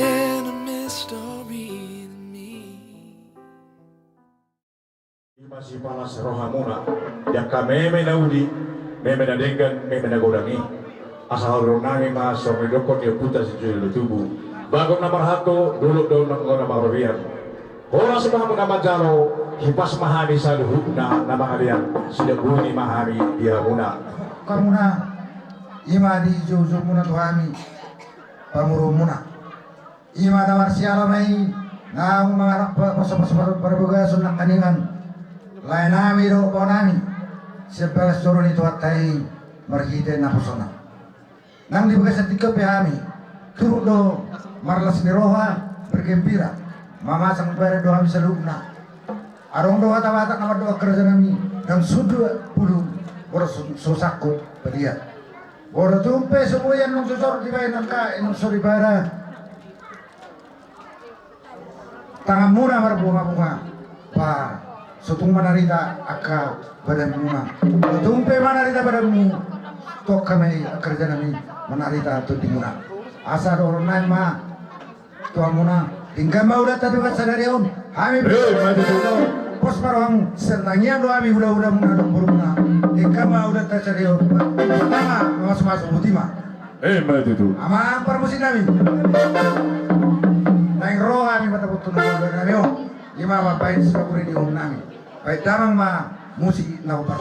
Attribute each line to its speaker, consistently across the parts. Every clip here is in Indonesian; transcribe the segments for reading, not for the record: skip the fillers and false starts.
Speaker 1: been a mystery to me.
Speaker 2: Masih panas rohamuna yang kami menaudi memenadengkan memenagodangi asal ronangi masuk medokot ya putar sejujurnya tubuh bangun nomor satu dulu daun nama Robian orang semua nama jalo hipas mahami saluhuna nama kalian sudah bunyi mahami dia muna
Speaker 3: kamuna ima di jojo muna tuhami pamuru muna ima dawar siala mai na mga pasapasapar barbuga sunak kaningan lain nami do bonami sebelas turun itu atai marhide na pusona nang di bekas tiga pehami turut do marlas niroha bergembira mamasang bare do hami salubna arong do wata-wata nama do kerja nami dan sudu puluh ora susakku pedia ora tumpe semua yang nung susor di bayi nangka nung sori bara tangan muna marbunga-bunga pa sutung manarita aka badamu tumpe manarita badamu tok kami kerja nami manarita tu dimuna asar orang lain ma tuan muna tinggal mau datang dengan sadarion kami pos marong senangnya do kami udah mengadong burungna tinggal mau datang sadarion pertama masuk butima
Speaker 2: itu
Speaker 3: ama permusin kami naik roh kami mata betul nami oh lima bapain sepakuri di nami baik damang ma musik na upar.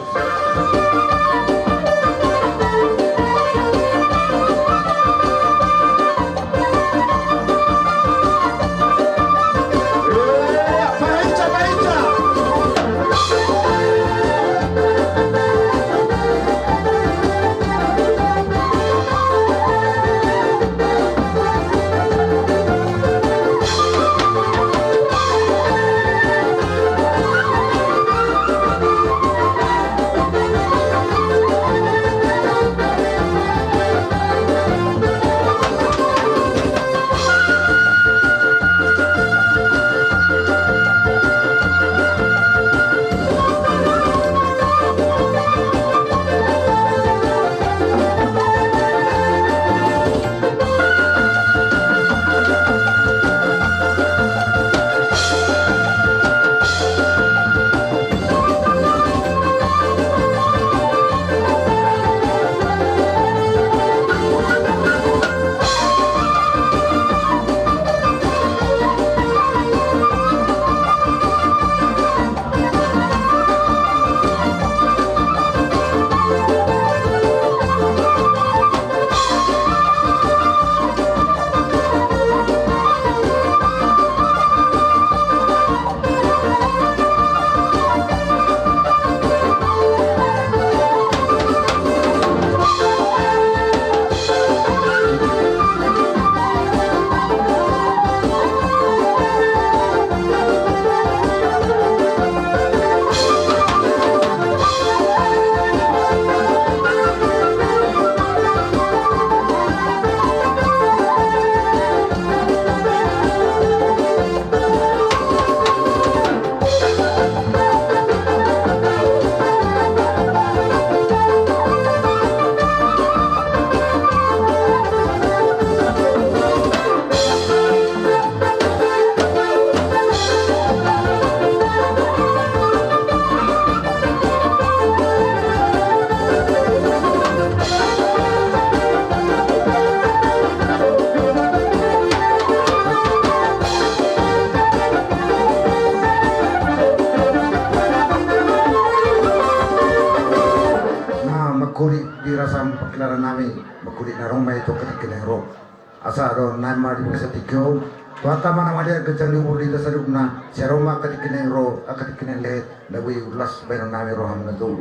Speaker 3: asa do nama di bisa tikau tuata mana madia kecandi uli tasarubna seroma katikineng ro akatikineng let dawi ulas baino nami roham natu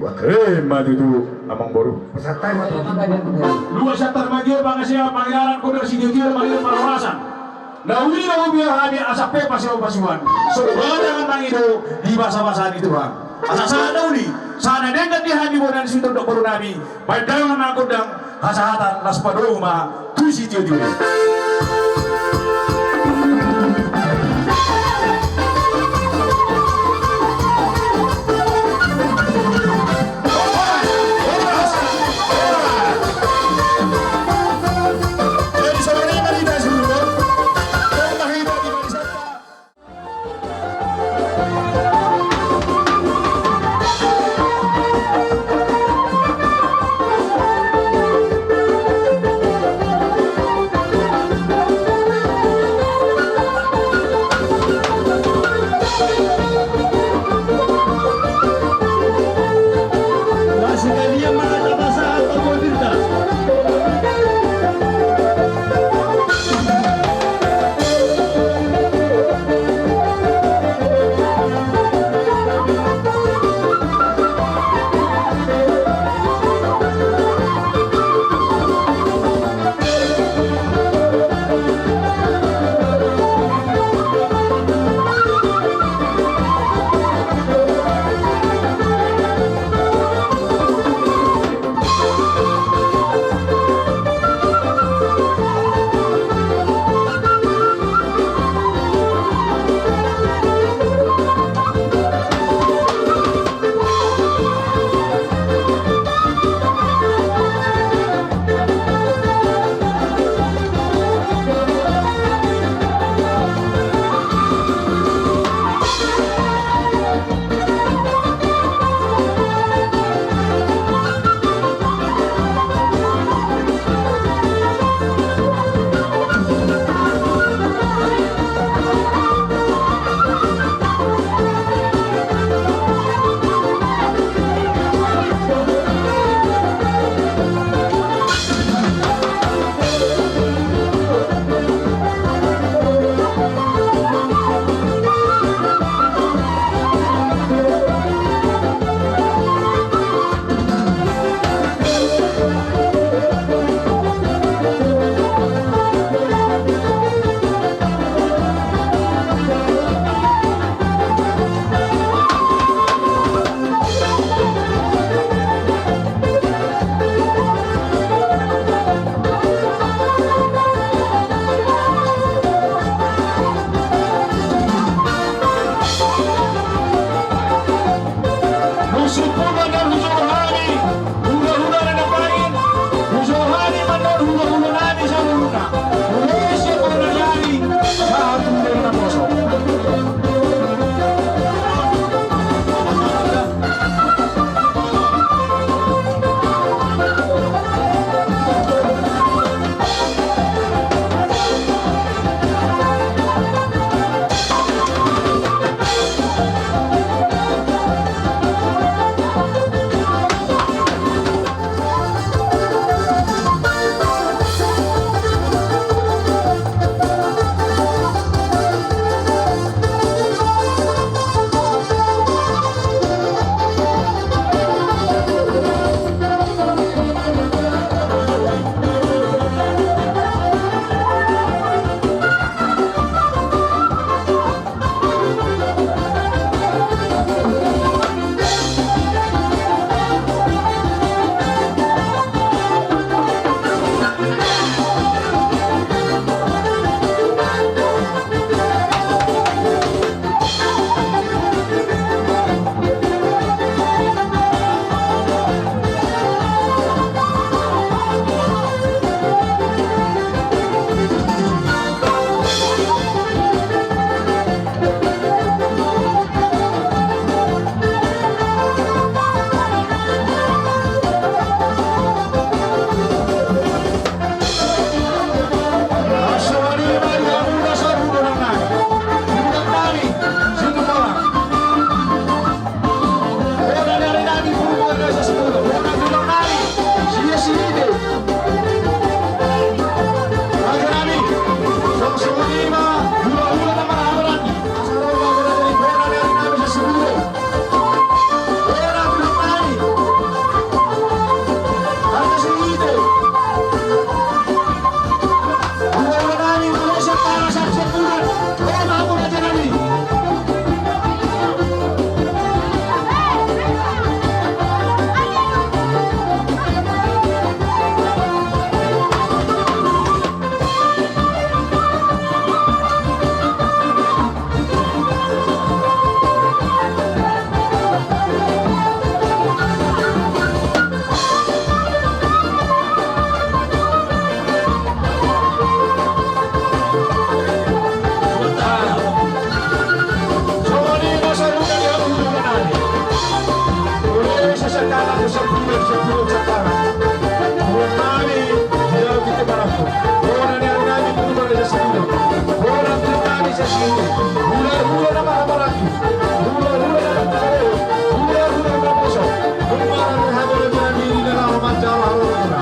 Speaker 2: madu tu amang boru
Speaker 3: pesatai matu
Speaker 2: dua satar magir pangasya pangilaran kodar si jujur magir parawasan Nauli na ubi hadi asa pepa si opasuan so jangan mangido di basa-basa itu bang asa sana uli sana dengan di hadi bodan situ dok boru nabi baik dalam aku dang hasahatan las padoma tu si jujur sesi ini. Hula-hula nama apa lagi? Hula-hula nama Pasaro. Hula-hula nama Poso. Kemarin hadir dengan diri dalam majalah Hula.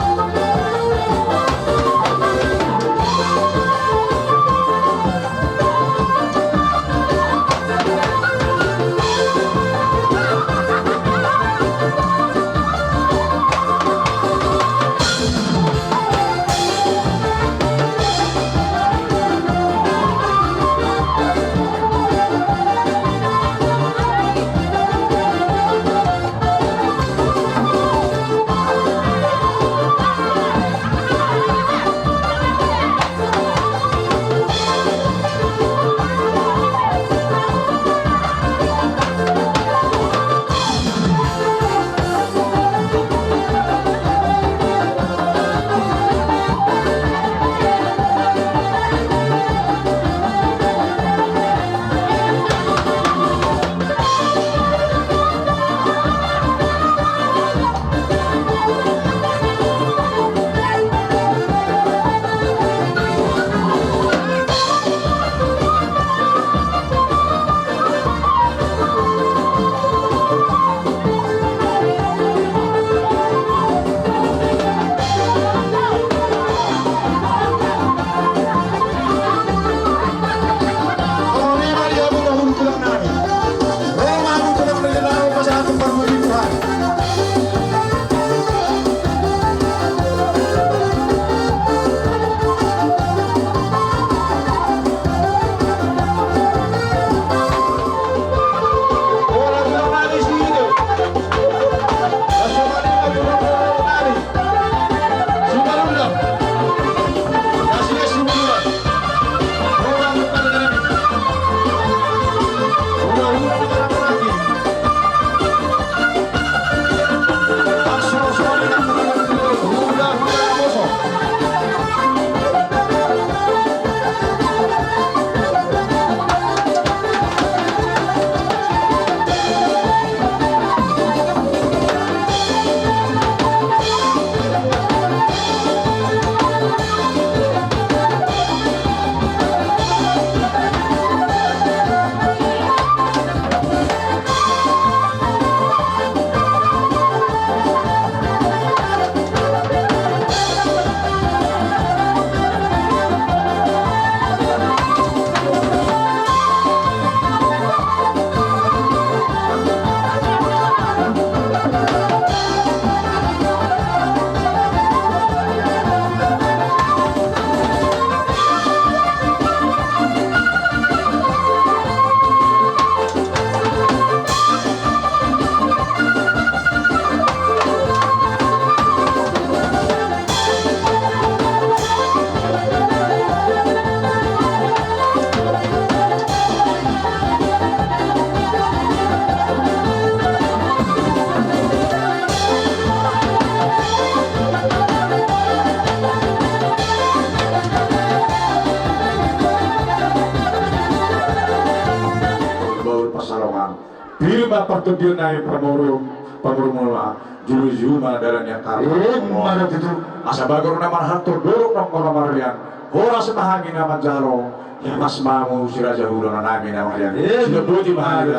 Speaker 2: Bilma pertujuan naik pamurumula julu-julu dalannya karena mana itu asa bagur nama hantu dorong nongkono marlian hora semahangin nama jalo yang mas mamu si raja hula nami nama yang sudah bodi mahal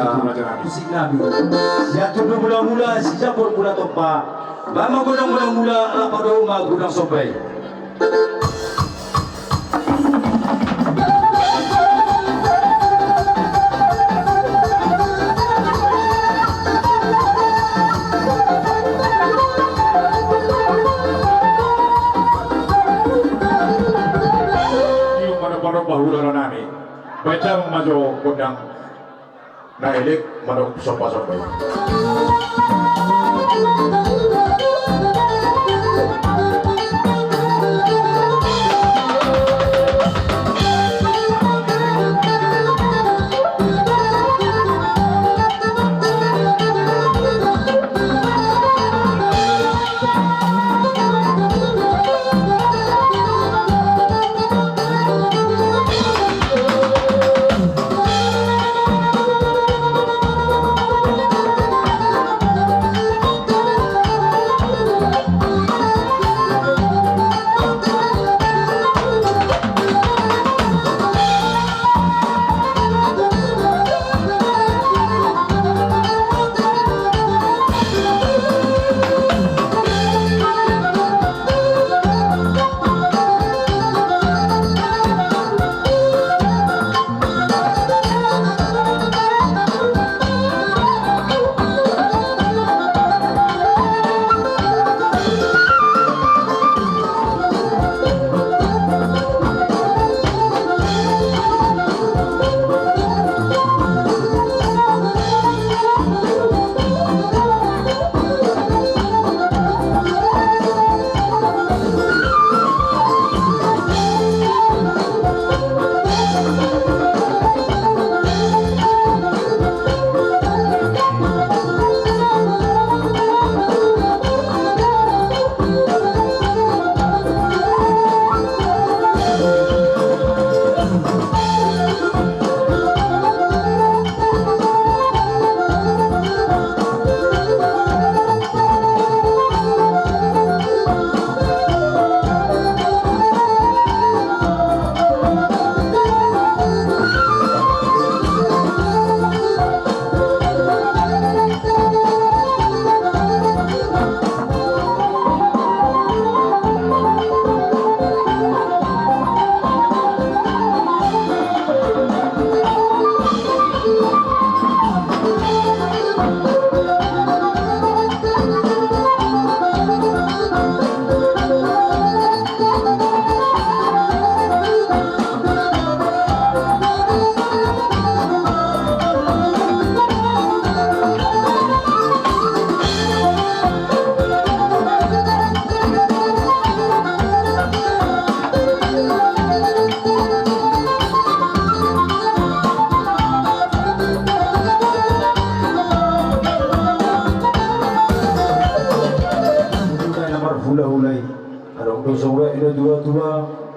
Speaker 4: musik nabi ya tuh mula-mula si japur mula topa bama gudang mula-mula apa doma gudang sopai.
Speaker 2: Bahula nami, baca maju kudang nailik manuk sopa-sopa.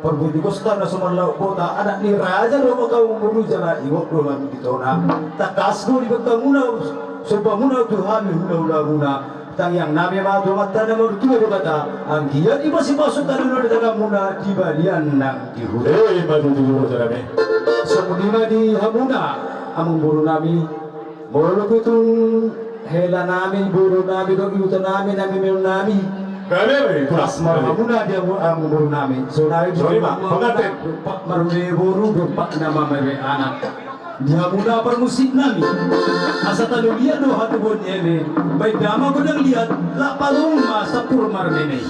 Speaker 4: perbuti kosta na sumanlaw po ta anak ni raja do mo kau muru jana iwo do man dito na takas ko di bagtanguna so pamuna tu hami hula muna tang yang nami ma do matta na mo tu ko kata ang giat iba si pasok ta no daga muna di balian nang di hula
Speaker 2: madu dulu jarame.
Speaker 4: so muna di hamuna among buru nami moro ko itong hela namin buru nami do iutan namin meron nami
Speaker 2: Kami
Speaker 4: Plus muna dia ang buru namin. So namin
Speaker 2: pengantin.
Speaker 4: Marumi buru berpak nama mere anak. Dia muna permusik namin. Asa tanu lihat do hatu bon ene. Baik dama ko nang lihat la palung masa purmar nene.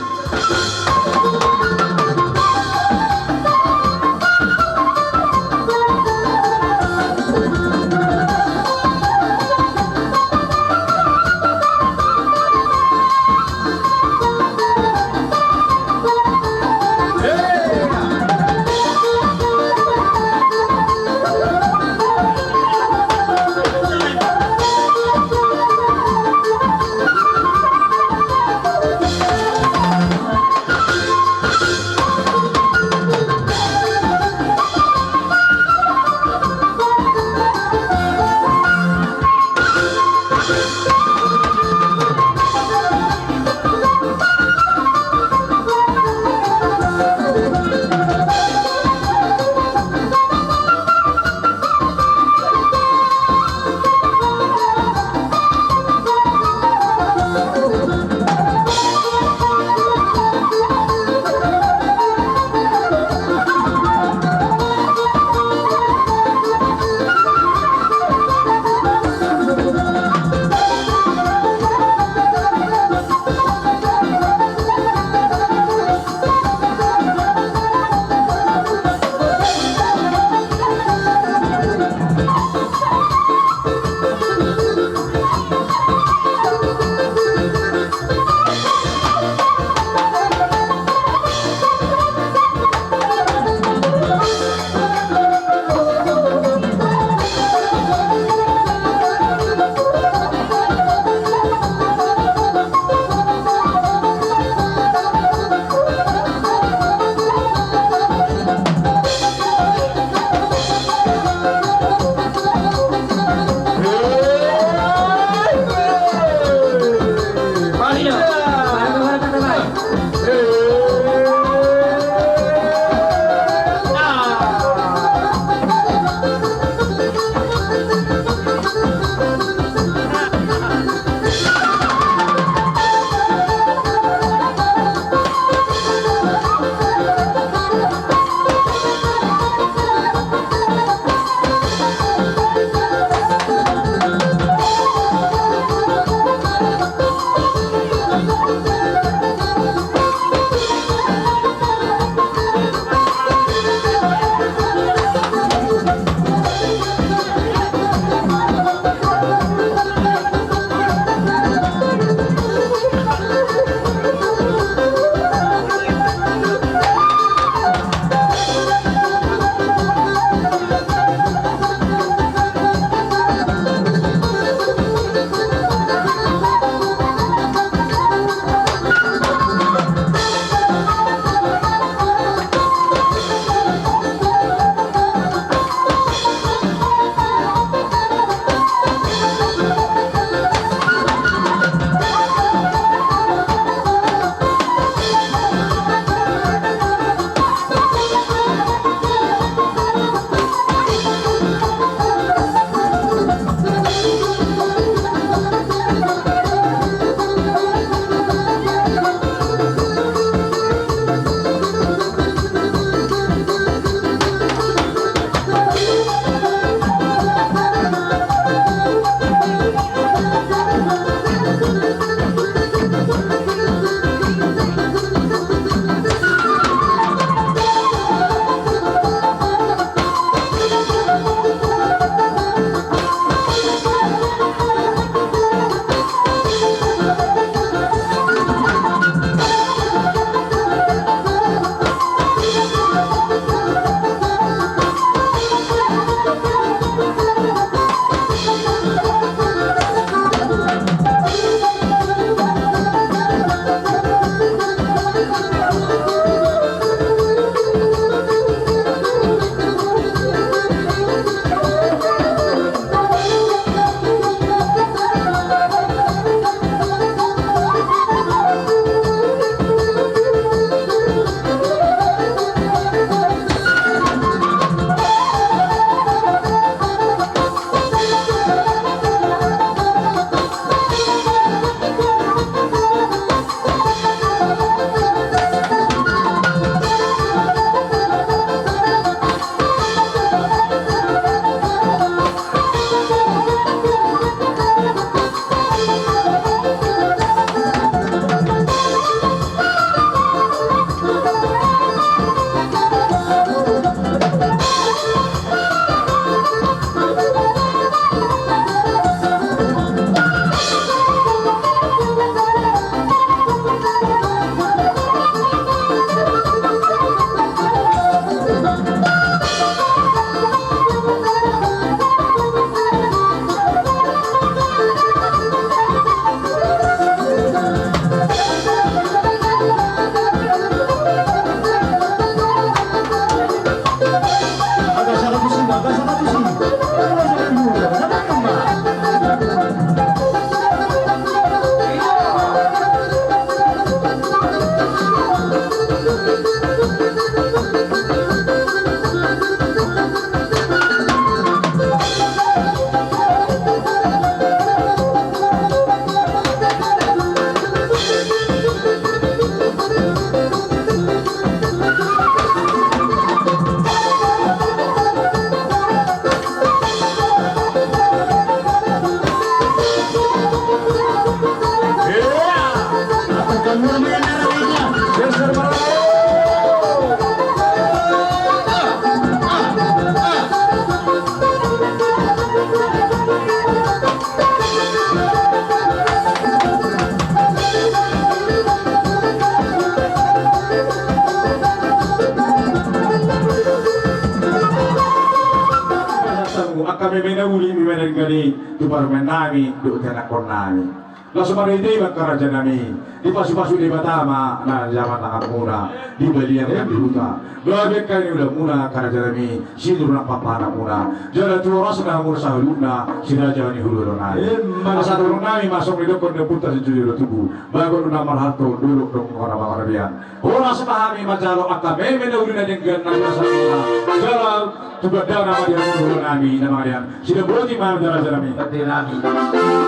Speaker 2: kamu akame menauli menengani tu parmenami do tenakon nami lasu marite bakaraja nami di pasu-pasu di Batama na zaman muna di balian yang di huta gabe kani udah muna karaja nami sidur na papana muna jala tu ras na mur sahuluna siraja ni hulu na masa turun nami masuk di dokon de puta sejujur tubuh bagon na marhato dulu dong orang Arabian ora sepahami majalo akame menauli na dengan na sana jala tubada nama dia hulu nami nama dia sida broti ma karaja nami
Speaker 4: Nami.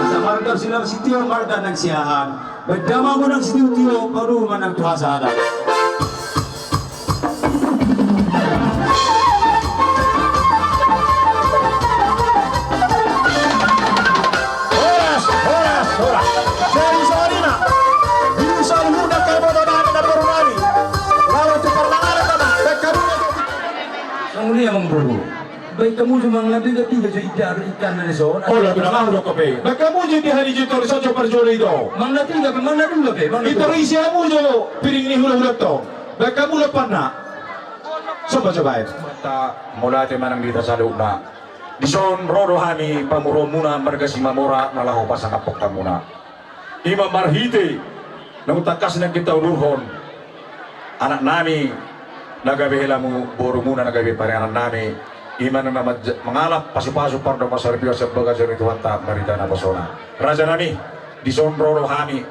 Speaker 4: Sa margar silang sitio marga ng siyahan. Magdama mo ng sitio paruman ng tuhasada.
Speaker 2: Horas. Dari Sarina. Bisa muna kayo mo namin na porunami. Lawan sa parlangaran naman.
Speaker 4: Ang muli amang buru. Baik kamu cuma ngambil ketiga so ikan na so.
Speaker 2: Oh, labi na nga ko pe. Nagkamu di hari dito sa so parjole ito.
Speaker 4: Mang natin ka, mang natin ka pe.
Speaker 2: Ito risya mo jo piring ni hula-hula to. Nagkamu lapan na. Sabay. Ta mula ti manang dito sa luna. Dison rodo hami pamuro muna marga si mamora nalaho pa sa kapok ka muna. Ima marhite nang takas na kita uruhon. Anak nami nagabihila mo boro muna nagabi parehanan nami. Ima na mangalap pasu-pasu pardo masaripio sa bagasyon ito hanta marita na basona. Raja nami, disonro hami,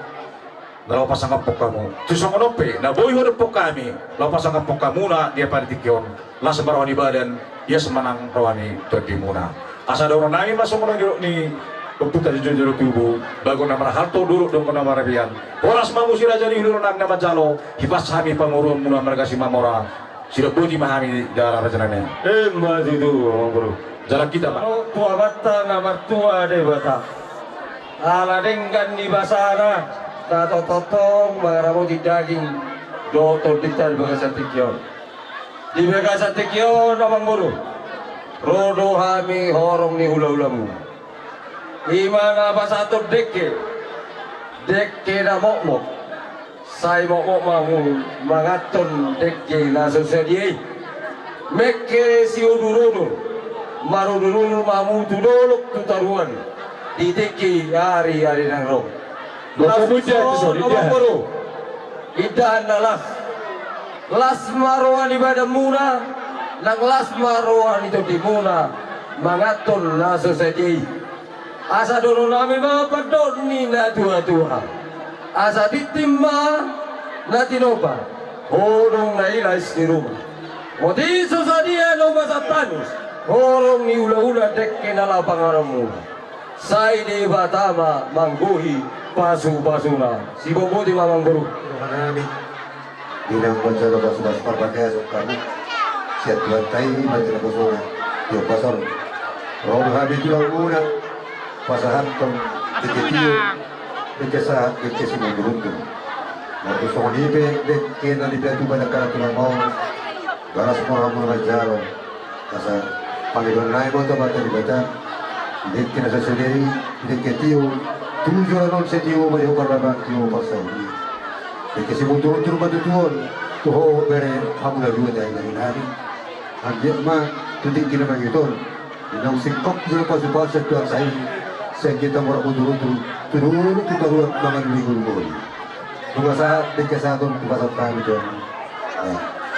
Speaker 2: nalapas ang kapok kamu. Tusong anope, naboy po kami, lapas ang kapok kamuna, dia panitikyon, lasa marawani badan, ia semanang rawani terdi muna. Asa daw nami masuk mo ni Pagputa di jero tubuh, bago na marahalto dulu dong na marabian. Oras mamusi raja ni hulur nang namajalo, hipas hami pangurun muna margasi mamora. Sila pun dimahami darah raja nami.
Speaker 5: Mas itu, bro.
Speaker 2: Jalan kita pak.
Speaker 5: Oh, tua bata na mertua de bata. Ala denggan di basara, tato totong maramo di daging, dotor ditar bagasa tikyon. Di bagasa tikyon namang bro. Rodo hami horong ni hula-hulamu. Imana basator dekke na mokmok. Sai mokmok mamu mangaton dekke na sosediai. Mekke si udurudur. Marudurur mamu tudolok tutaruan. Di dekke hari-hari nang ro. Idahan na las maruan ibadah muna. Nang las maruan itu di muna. Mangaton na sosediai. Asa dulu nami mapadon ni na tua-tua. Asa ditimba na tinoba. Horong na ilais di rumah. Modi susadia no masatanus. Horong ni ula-ula dekke na lapangan mula. Sai di Batama mangguhi pasu-pasuna. Si Bobo di mamang buru.
Speaker 3: Kami bilang menjaga bas-bas parbagai kami siap lantai majalah bosona yo pasar rodo habis tulang una pasahan tong deketiu dekesa dekesi menguruntu waktu sonipe dekena di piatu banyak kana tulang mau garas mau mengajar kasa panggilan naik bota bata dibaca dekena sendiri deketiu tujuh non setiu bari parbagai tiu pasal dekesi mundur-mundur batu tuon tuho bere hamula dua dari hari anjir mah tutik kira begitu dinong singkok dulu pas tuan saya kita mau mundur-mundur turun kita ruang mangan minggu boleh dua saat dikesadon pasal kami tuan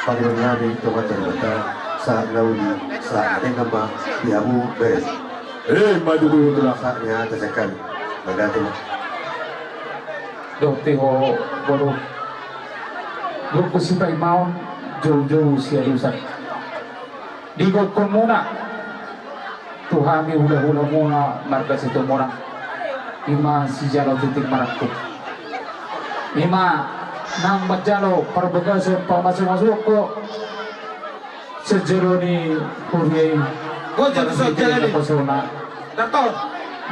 Speaker 3: panggilan nabi itu macam kata saat lauli saat ada nama di abu beres
Speaker 2: Maju dulu tuh.
Speaker 3: saatnya tersekan bagatu
Speaker 6: Dokter ho baru berkusipay maun jauh-jauh siya lusak. Digod ko muna. Tuhami hula-hula muna marga situ muna. Ima si jalo titik marakot. Ima nang majalo parbagasyon pamasok-masok ko sejero ni Hurye.
Speaker 5: Go jadi sojali. Dator.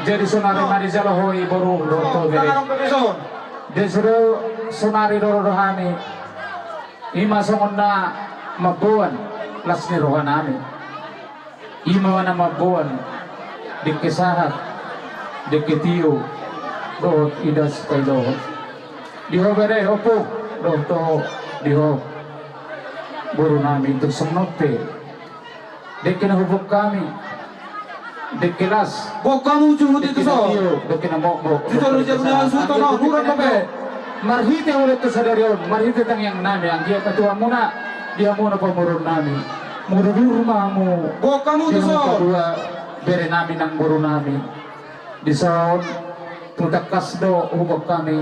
Speaker 6: Jadi sonari marijalo hoi baru dokter beri. Desro sonari rohani ima songon mabuan las ni rohanami ima na mabuan dikesahat deketio dohot idas kay dohot diho bere opo dohto diho buru nami untuk semnote dekin hubuk kami dekelas
Speaker 5: Kamu juhut itu so.
Speaker 6: dekena mo
Speaker 5: Itu lu jam dengan sultan no kurang kape.
Speaker 6: marhite ulit kesadarion marhite tang yang nami ang dia ketua muna dia muna pemurun nami muru rumahmu
Speaker 5: Kamu itu
Speaker 6: yang
Speaker 5: so.
Speaker 6: kedua bere nami nang buru nami di saon tutak kasdo hubok kami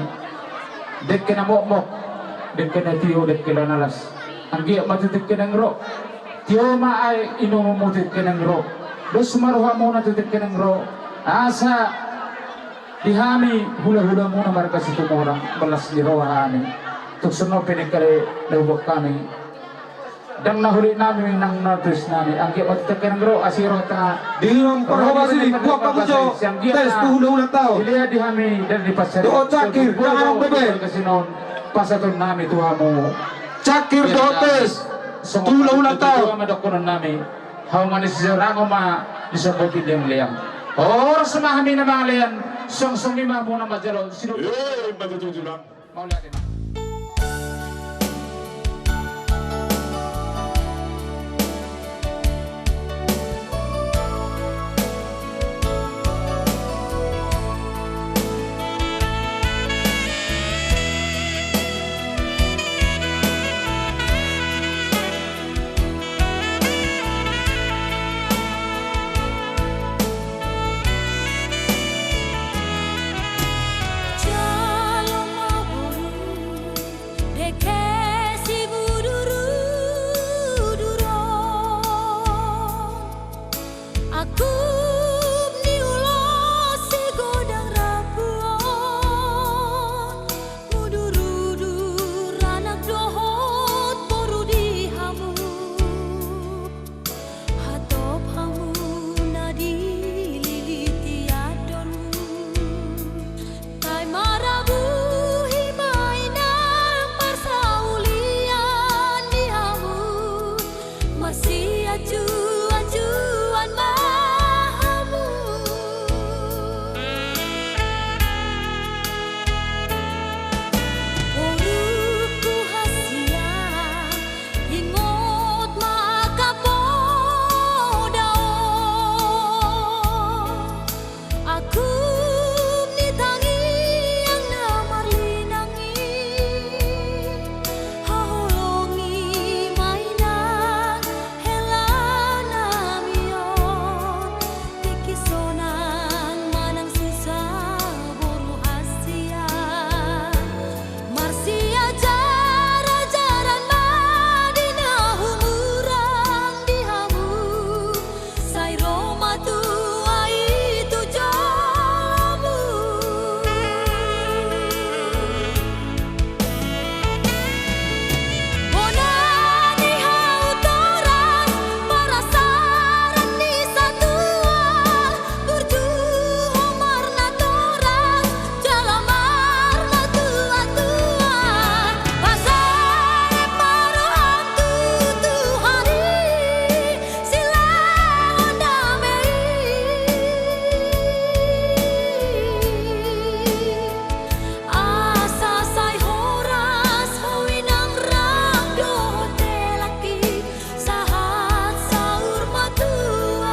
Speaker 6: dekena mok dekena tio dekena nalas ang dia matutik kenang ro tio maay inumumutit kenang ro dos maruha muna tutik kenang ro asa dihami hula-hula muna mereka situ orang belas di rohani tuk suno pinekare nahubok kami dan nahuli nami nang natus nami ang dia matutik kenang ro asiro ta
Speaker 5: Di mam perhobasi kamu jo. Tes tu ulang tahu.
Speaker 6: dilihat dihami dan dipasari
Speaker 5: Doa cakir, jangan bebe.
Speaker 6: kasinon pasatun nami tuhamu
Speaker 5: Cakir dotes. Tu ulang tahu.
Speaker 6: Madokonon nami how manis rango ma disokotin yang liang or semahami na mga liang song lima muna majalo sino
Speaker 2: Matutulang.
Speaker 6: mau lihat ini
Speaker 7: Jalong maburu deke si buduru durong aku ni ulos si godang rapuon muduru duranak dohot boru di hamu hatop hamu nadi liliti adonmu Tai marabu himainang persaulian dihamu masih acuan mahamu Uruku hasia ingot makapodao Aku ni tangi yang namarlinangi hahulongi mainan helana mion tikisonan manang susah boru hasia marsia jara-jaran madinah umurang dihamu sai Roma tua itu jamu Bonani hautoran parasaran di satuan berjuang marna toran jalamarna tua-tuan pasare marohan tutuhani silang damai asa say horas hawinang rangdo telaki sahat saur matuan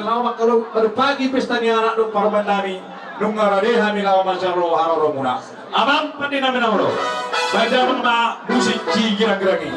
Speaker 2: Lawak kalau berpagi pesta ni anak dong parman nami nung ngaradeha mi lawa masyaro hararo muna. Abang pati namin ang ulo. Baca mga musik gira-giragi.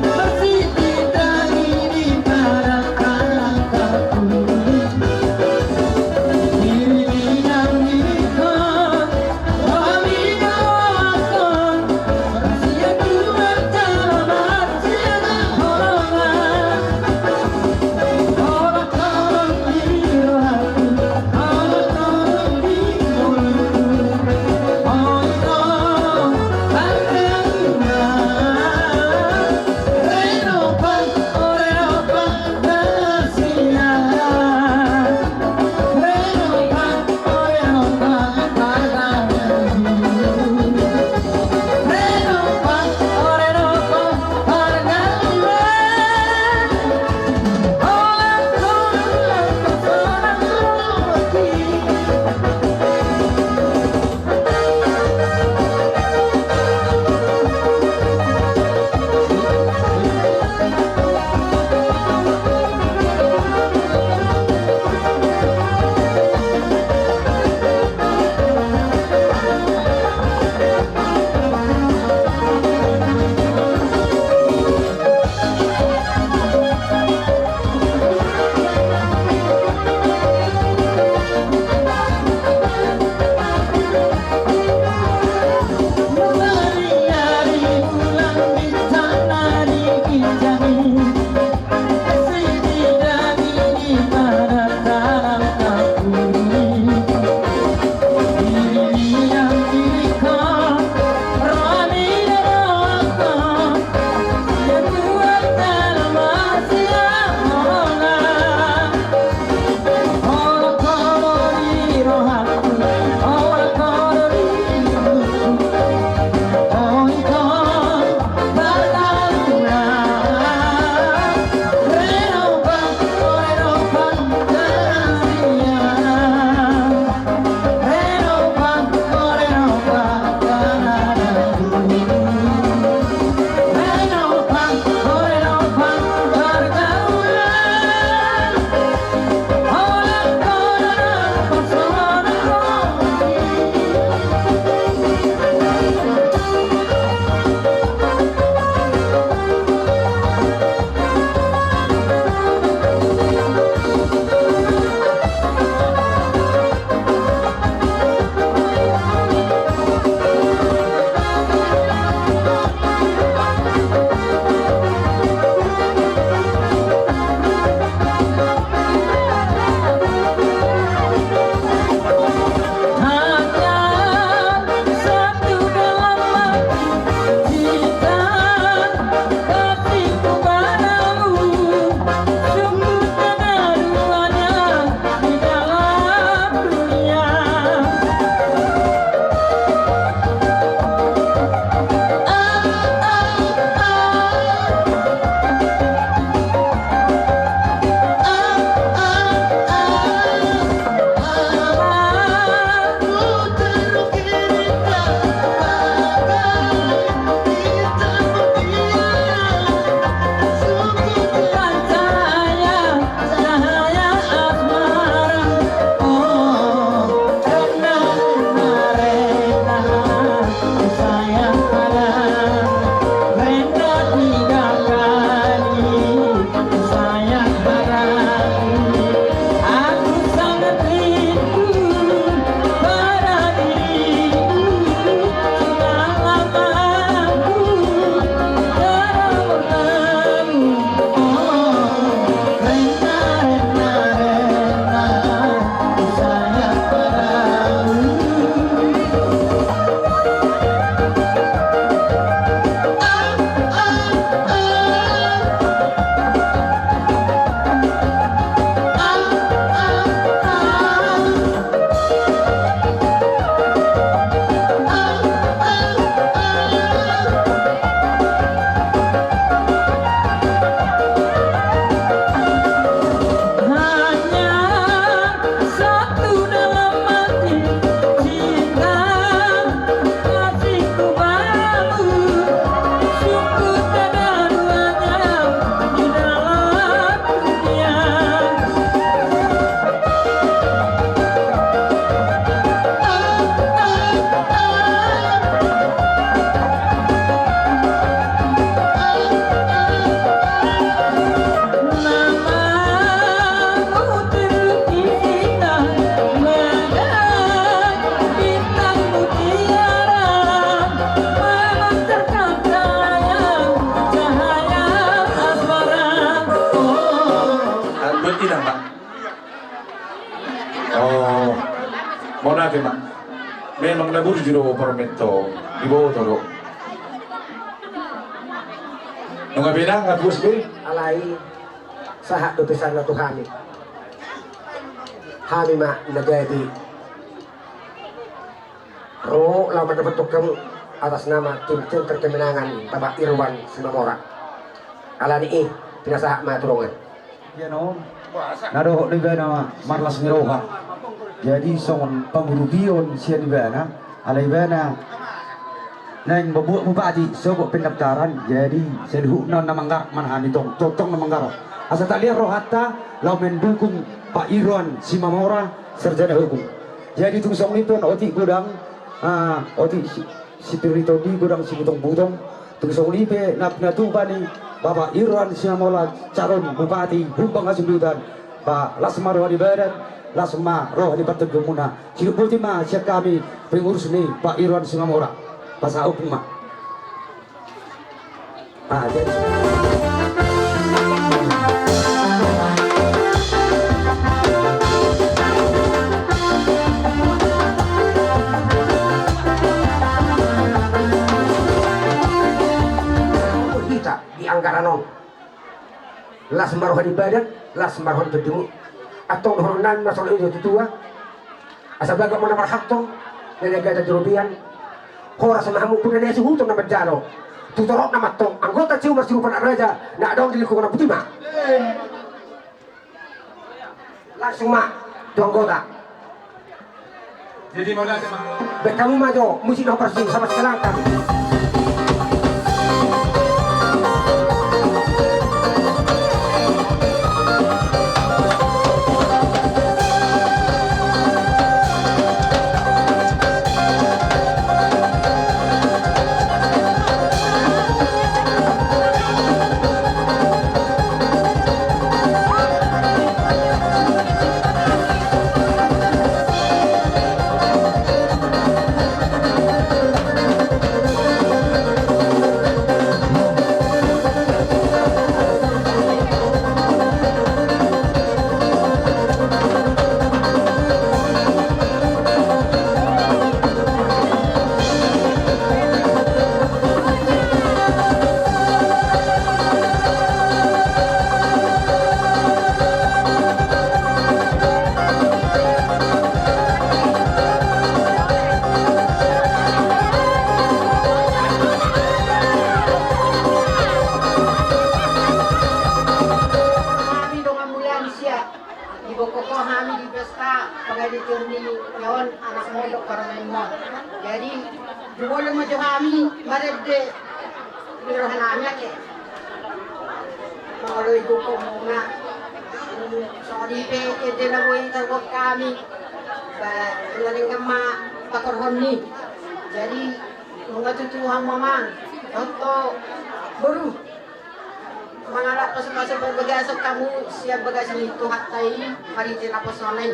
Speaker 7: Bersih kita ini para
Speaker 2: memang nabur juro permento di bawah toro. Nung binang at busbe
Speaker 8: alai sahat utusan na Tuhani. Hami ma nagadi. Ro lawan dapat tukang atas nama tim-tim terkemenangan Bapak Irwan Simamora. Alani pinasaha ma turungan.
Speaker 4: Yan o. Nado di bana marlas ngiroha. Jadi songon panggurubion siya di bana, alay bana nang babuak bupati sobok pendaftaran. Jadi seluruh non namanggar manhan itong totong namanggar. Asa talian rohata lau mendukung Pak Irwan Simamora sarjana hukum. Jadi tung song itu oti gudang oti sipirito di gudang si butong-butong tung song lipe napnatubani Bapak Irwan Simamora calon bupati Humbang Hasundutan Pak Lasmar Rohani Badan Lasma Rohani Baten Gemuna Ciluputi ma siap kami pengurus nih Pak Irwan Simamora pasal hukum ma jadi
Speaker 8: di anggaran on las marohan ibadat las marohan bertemu atau horonan masalah itu tua asal baga mana marhakto negara European hora sama kamu pun ada suhu tu nama jalo tutorok nama tong anggota cium masih rupa raja nak dong di lingkungan putih mah langsung mah tu anggota
Speaker 2: Jadi mau nanya mah.
Speaker 8: kamu mah jo mesti nak operasi sama sekarang kami.
Speaker 9: Jadi boleh maju kami marede birohananya ke kalau ibu komuna sorry pe ede na boy tawag kami ba laling kama pakorhoni jadi mga tutuhang mamang toto baru mangalak pasok berbagasok kamu siap bagas itu hatai maritin apa sonai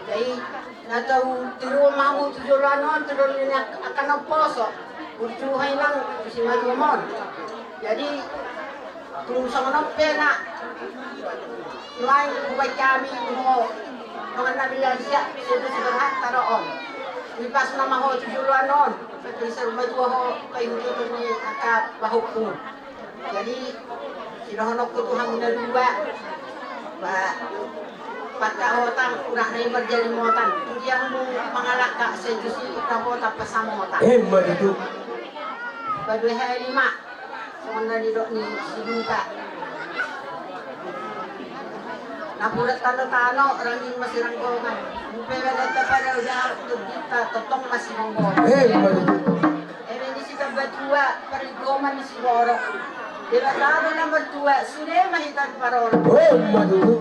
Speaker 9: jadi natau tiru mamu tujulanon turun ini akan naposo urjuhay lang si Madumon jadi turun sa mga pena lain buhay kami mo mga nabiyan siya sila si Berhat taroon ipas na maho tujulanon pati sa Madua ho kayo dito ni akapahukun jadi sinohonok ko tuhang na dua ba pagkaotang urah na yung marjalimotan hindi ang pangalaka sa Diyos itabota pasamotan
Speaker 8: Madu
Speaker 9: baduy halima sa mga nilok ni Sinuka napulat tano-tano rangin masiranggongan mupewala tapada udah kita totong masiranggongan
Speaker 8: Madu
Speaker 9: ini si kabatua parigoman ni si Borok diba talo number 2 sune mahitag parol
Speaker 8: Madu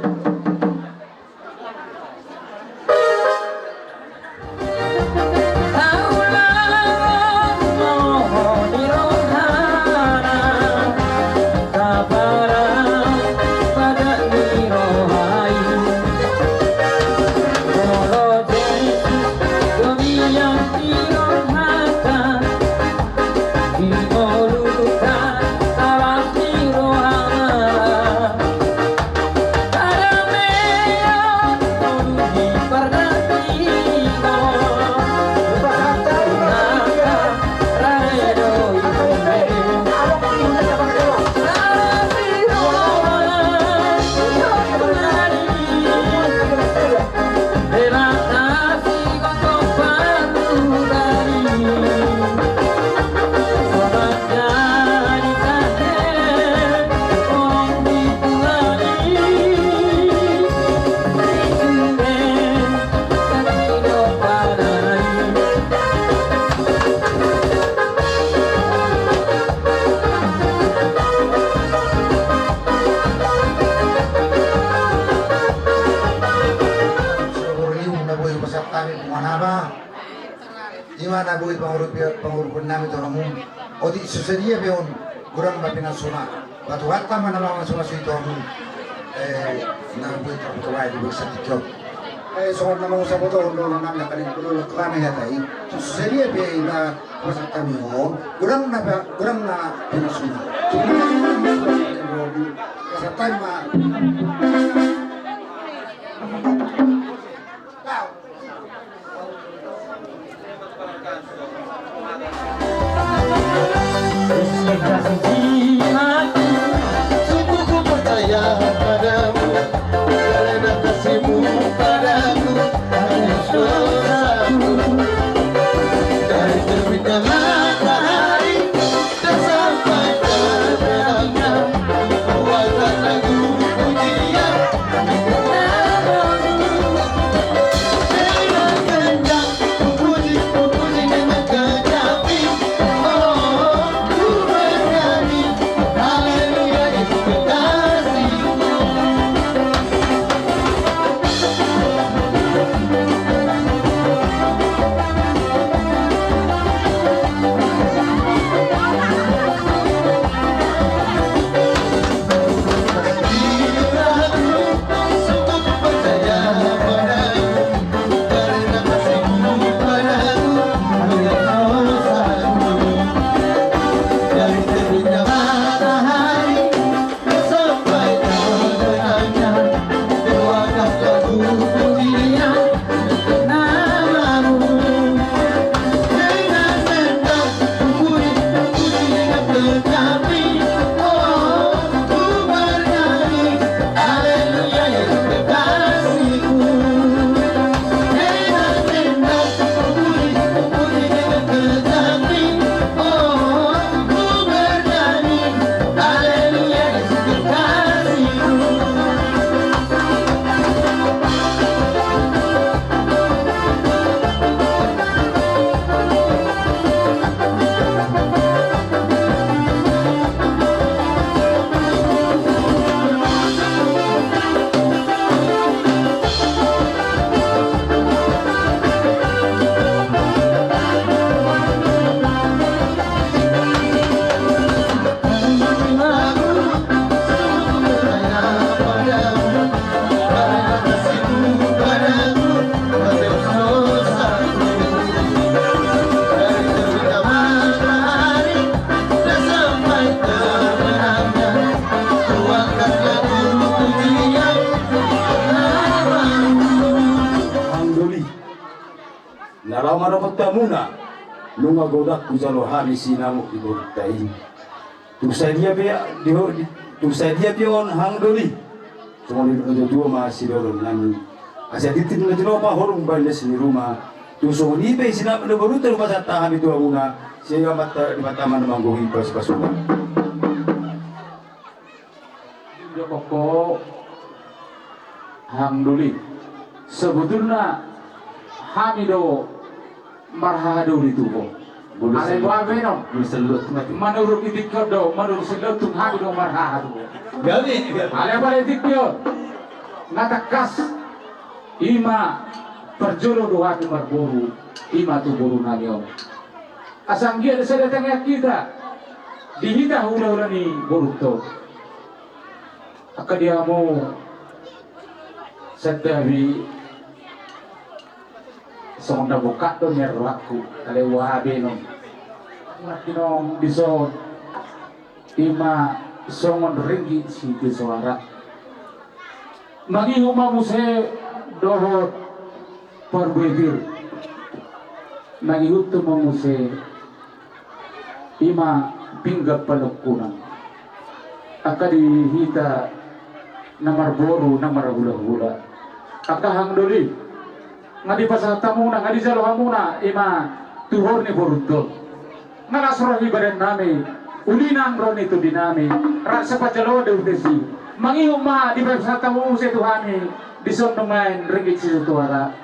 Speaker 7: Para
Speaker 3: nama Imana bui pengurupun nami tu ramu. Odi sesedia beon kurang bapina suna. Batu hatta mana lama suna suitu ramu. Nang bui terbuka di bursa tiktok. Soal nama usaha tu orang nama nak kali kudu kami hatai. Sesedia be na masa kami on kurang na bapina suna. Cuma masa time
Speaker 1: Sungguh ku percaya padamu, karena kasihmu padaku hanya suaraku. Dari terbitnya matahari dan sampai terbenamnya, buatkan lagu pujian namamu. Dengan kencang ku puji dengan kecapi. Oh, ku bernyanyi haleluya itu kekasihmu. Sungguh ku percaya padamu, karena kasihmu padaku hanya dosaku. Dari terbitnya matahari sampai terbenamnya, doakan lagu pujian namamu. Dengan senang ku puji dengan kecapi. Oh, ku bernyanyi haleluya Yesus kekasihku. Dengan senang ku puji dengan kecapi. Oh, ku bernyanyi haleluya Yesus kekasihku.
Speaker 4: Nalama dapat tamuna, nunga godak kusalo hari sinamu iboritai. Tusaidia pion hang doli. Semua di dua masih dorong nani. Asyik titik ngejero apa horung bandes di rumah. Tusong di pe sinap de baru terus pasat tahan itu amuna. Sehingga mata di mata mana manggohi pas-pasukan.
Speaker 6: Pokok hamduli sebetulnya hamido marhado itu kok. Ale wae no. Menurut itik kodo, menurut selutung hamido marhado.
Speaker 4: Gali.
Speaker 6: Ale balik dikyo. Natakas ima perjolo doa tu marboru, ima tu boru nanyo. Asang dia ada sedatangnya kita. Dihita hula-hula ni boru to. Aka dia mau sadawi sonda buka to nyerlaku ale wabe no makinong biso ima songon ringi si suara magi huma muse dohor perbegir magi hutu muse ima pinggap palukuna aka dihita namar boru namar hula-hula aka hangdoli ngadi pasal tamuna ngadi jalo hamuna ima tuhor ni boruto ngalasroh ibadan nami ulinan ron itu dinami rasa pajalo de udesi mangihuma di pasal tamu se tuhani dison main ringgit si tuara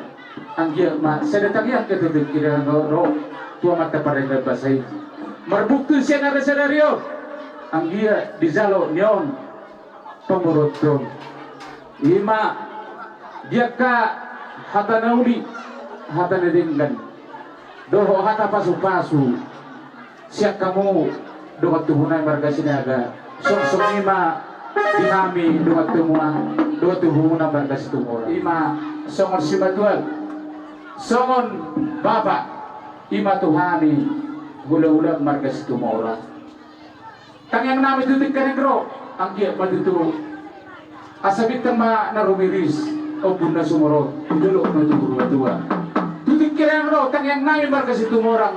Speaker 6: anggia ma sedatangnya ke tutup kira ro tua mata pada basai merbukti senario anggia di jalo nyon pemurutong ima dia ka hatanauli hata nedinggan doho hata pasu-pasu siap kamu doa tuhunai marga sinaga song ima dinami doa tuhuna marga situmora ima songon simatuan songon bapak ima tuhani gula-gula marga situmora kang yang nami tutik kanegro ang kiyak matutu asabit kang narumiris o bunda sumoro dulu na dua tutik kanegro kang yang nami marga situmora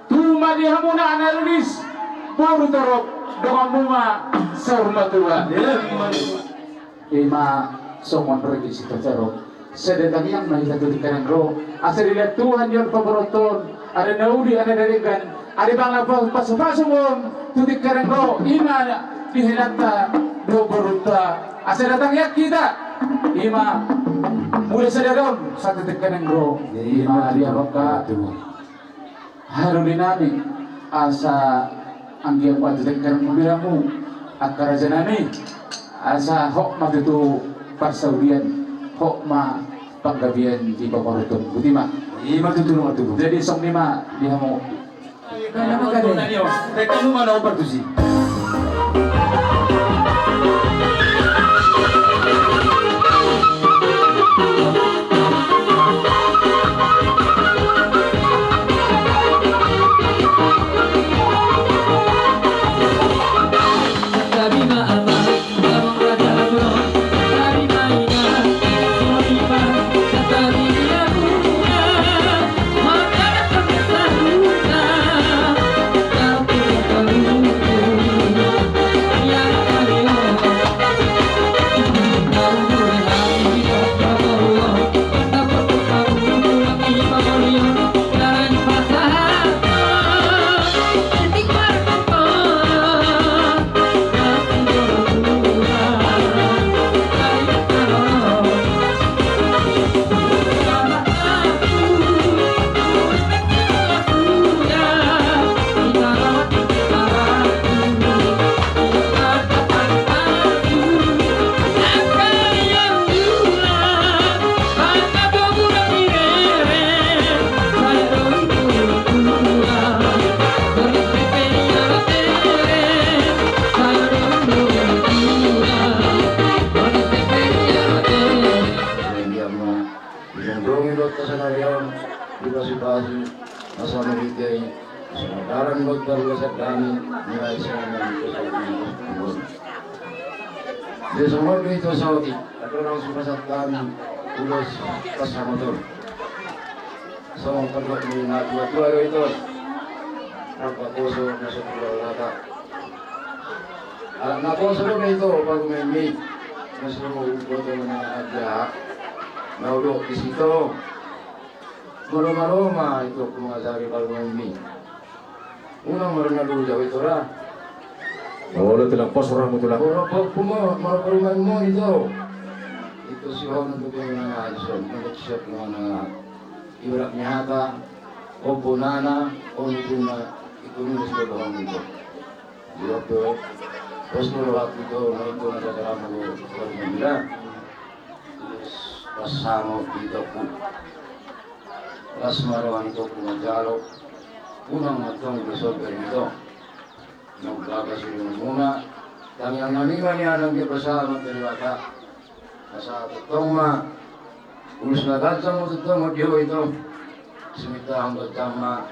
Speaker 6: tuma di hamuna anarulis puro torok doang bunga sa tua ima somon regi si torok sedetang yang nakita tutik kanegro asa dilihat Tuhan yon paboroton ada naudi ada darigan ada bangla pasu-pasu tutik kanegro ima dihenata do boruta asa datang ya kita ima mulai sadadon sa tutik kanegro ima dia baka haru dinami asa anggiang tutik kanegro biramu akara janani asa hok matutu parsaudian hok ma panggabian di paparuton butima ima tutulong atubo jadi song lima dia mau
Speaker 5: Kaya maganda niyo. Teka mo man ako partusi.
Speaker 3: Semua itu saudi, ada orang sumasat kami ulos pasar motor. Semua perlu minat dua itu. Apa koso masuk pulau lata. Anak koso itu baru main masuk foto mana aja. Mau duduk di situ. Maroma itu pengajar baru main. Unang maruna dulu jauh itu lah.
Speaker 2: Oh, lo telah pos orang itu lah.
Speaker 3: Mau perumahan mo itu si orang untuk yang ngaji, untuk siap mana ibarat nyata, obonana, onibuna itu nulis doang itu. Jadi pos dulu waktu itu naik tuh ada dalam perumahan terus pas sama itu pun pas marawan itu pun jalo, unang matang besok itu. Naglagas yung muna dami ang naniman niya ng kipasama tiniwata nasa tutong ulus na dansang mo tutong mag-iyo ito simita ang batama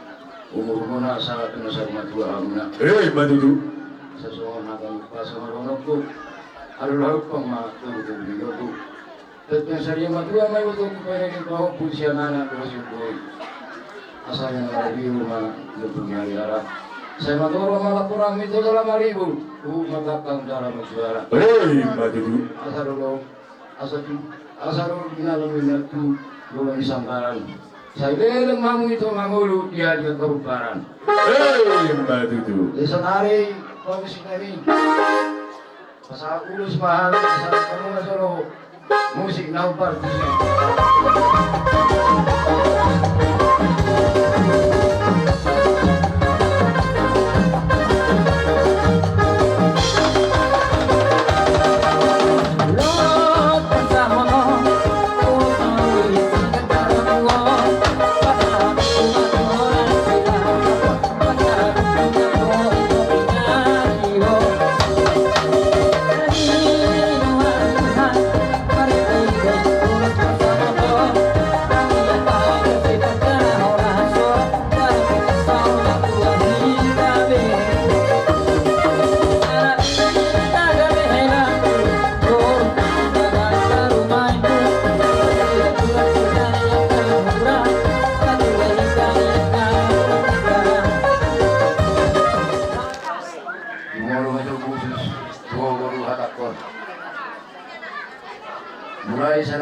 Speaker 3: umur muna sa pinasag matua ang na
Speaker 2: Madudu.
Speaker 3: sa suwan na kami pa sa marunok ko alulahog pang matutong dito ko tatpinsarya matua may utong ko pa rin ito ako pulsya na na ko asa yung narabiyo na lupong nangyara. Saya maturo malapurang itu dalam 5,000. Matakang cara magsuara.
Speaker 2: Madudu.
Speaker 3: Asarul ginalamin itu bulan isangkaran. Saya bilang mamu itu mangulu dia di keruparan.
Speaker 2: Madudu.
Speaker 3: Desa hari komisi kami. Pasal ulus mahal, pasal kamu ngasoro musik naupar.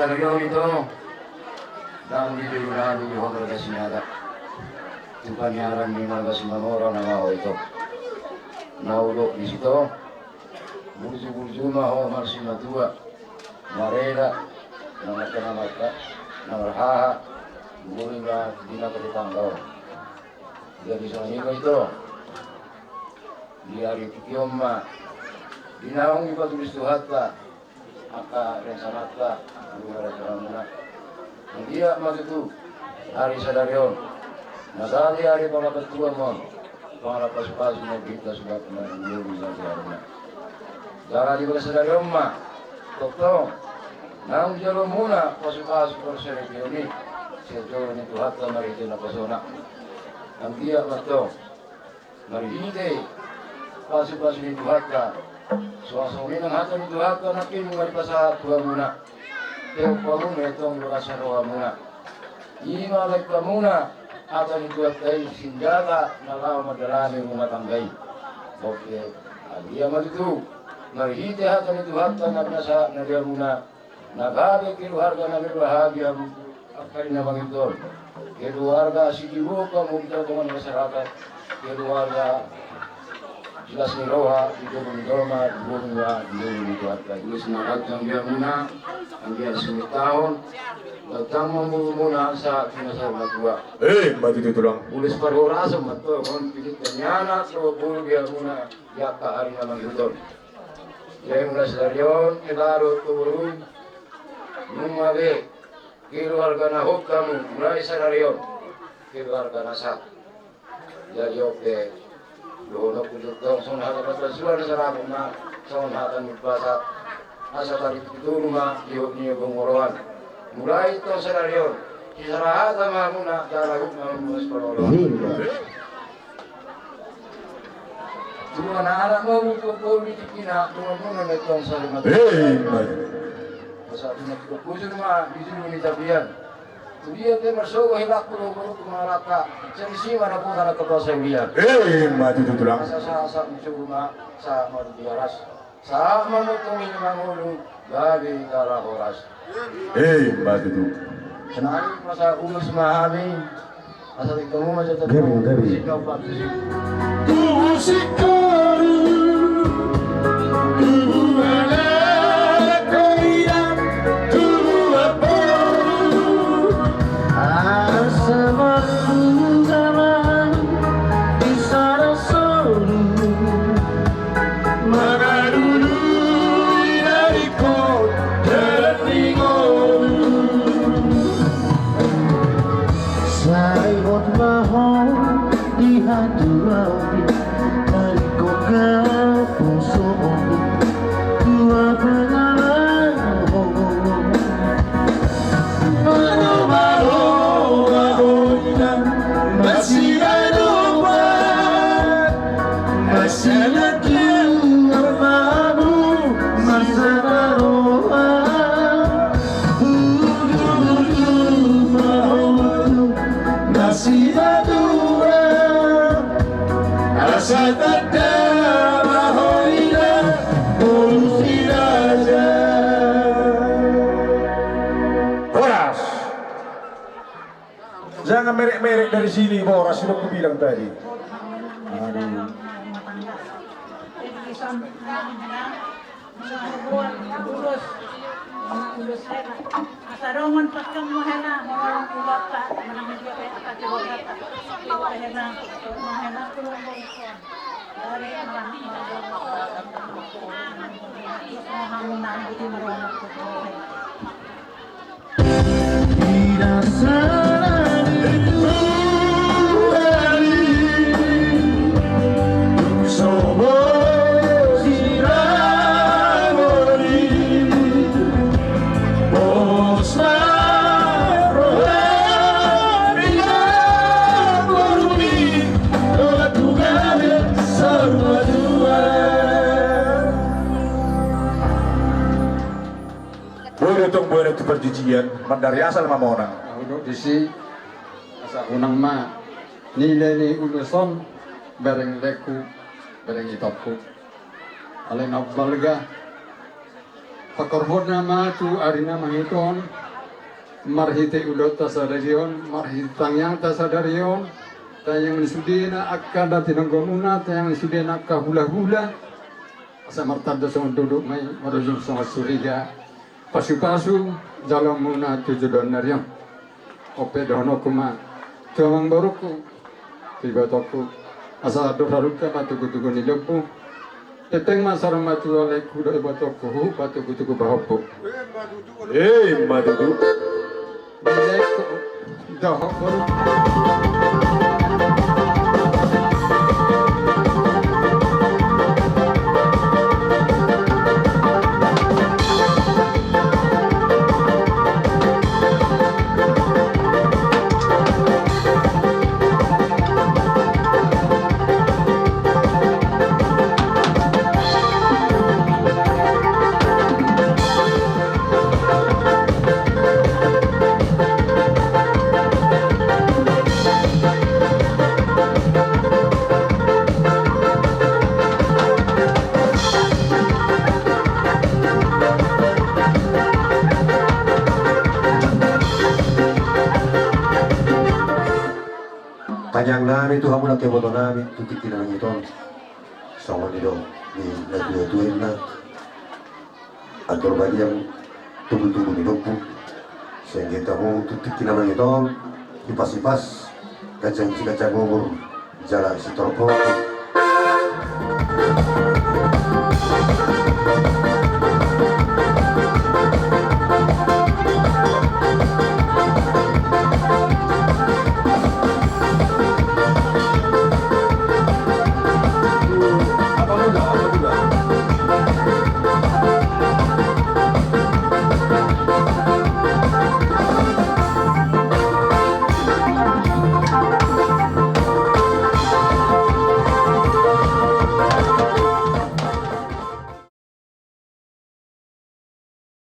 Speaker 5: sa nagyo ito. Dang di na di ho talaga sinada. Tupanyaran ni mga simamora na mao ito. Naulok di sito. Burju-burju maho marsimatua. Marela nangatanamata nangarhaha buringa dinakalitanggaw. Jadi sa nilo ito. Di hari tikiyoma. Dinaong ipatulis tuhatta. Aka rensanata. Buringa muna. Ang dia matutu. Hari sadaryon. Nasali hari pangapatuan mo. Pangalapas-pas mo kita sudah pernah menjadi sajarnya. Jangan di sadaryon ma. Totoo. Nang jalo muna pasuk-pasuk perserepio ini. Sejauh ini tuhatta marito na pasona. Ang dia mato. Marihite. Pasuk-pasuk ni tuhatta. Suasuni ng hata ni tuhatta nakin maripasahat tuwa muna. Teo pa muna itong lukasaroha muna. Imalag pa muna ato ni tuhatta ay sindata na lao madalami muna tanggay. Okay. Ang dia matutu. Marihite hata ni tuhatta na pinasa na dia muna. Naghabi kiluharga na mirbahagia akari na mangitol. Keluarga sidibuka mungkin dengan masyarakat. Keluarga jelas ni roha di dalam doma di bunga di dalam itu harga. Ini semangat yang dia muna, yang dia 10 tahun. Datang muna sa kinasarga tua.
Speaker 2: Mati itu tulang.
Speaker 5: Ulis parorasa mato kon pilit kanyana so bulu dia muna ya ka hari na mangitol. Yang mula sedarion kelaro turun. Mumale keluarga na hok kamu mulai sadarion keluarga na sa jadi oke dono kujutong son hata patasuan sa rabong na son hata nipasa asa tari turuma diok niyo gongoroan mulai to sadarion kisarahata mamuna darahuk mamus parolon Tuhan anak mau untuk politik ina tuhan muna netong salimat sa pinagpupuso naman, bisyo ni Tabian. Tuliyan tayo marsogo, hilak ko lupuro kumaraka. Sa isima na po na nagkapasa uliyan.
Speaker 2: Mati itu tulang.
Speaker 5: Sa bisyo na sa Mardiaras. Sa mamutong inimangulong, gabi tara oras.
Speaker 2: Mati itu.
Speaker 5: Sanay pa sa ulos mahamin. Asa rin kamo man sa tatlo.
Speaker 3: Gabi.
Speaker 5: Sikaw pa.
Speaker 2: Jangan merek-merek dari sini, Boras, sudah aku bilang tadi. Aduh.
Speaker 10: Asarongan patkang mahena, orang ulat tak, menang dia kayak tak coba kata, mahena, mahena turun bongkon, dari malam mahamunan itu meronok tu. Tidak
Speaker 2: Boleh itu perjujian, dari asal mamona.
Speaker 11: Udah disi asa unang ma nilai ni uluson bareng leku bareng itopku alay nabalga pakorhon nama tu arina mangiton marhite ulot tasadarion marhite tangyang tasadarion tayang sudena akada tinanggomuna tayang sudena kahula-hula asa martada sa duduk may marujung sa surida pasu-pasu jalan muna tujuan narion ope dono kuma tuamang baruku tiba toku asa doraruka batu-tuku nilopu teteng masarang matu oleh kuda batoku batu-tuku bahopo madudu Dilek dah baru
Speaker 12: Kanyang namin Tuhan mo na keboto namin tutik tinanang ito sama nito ni nagduatuin na at berbagi yang tubuh-tubuh nito po sehingga tahu tutik tinanang ito ipas-ipas kacang umur jalan si torpo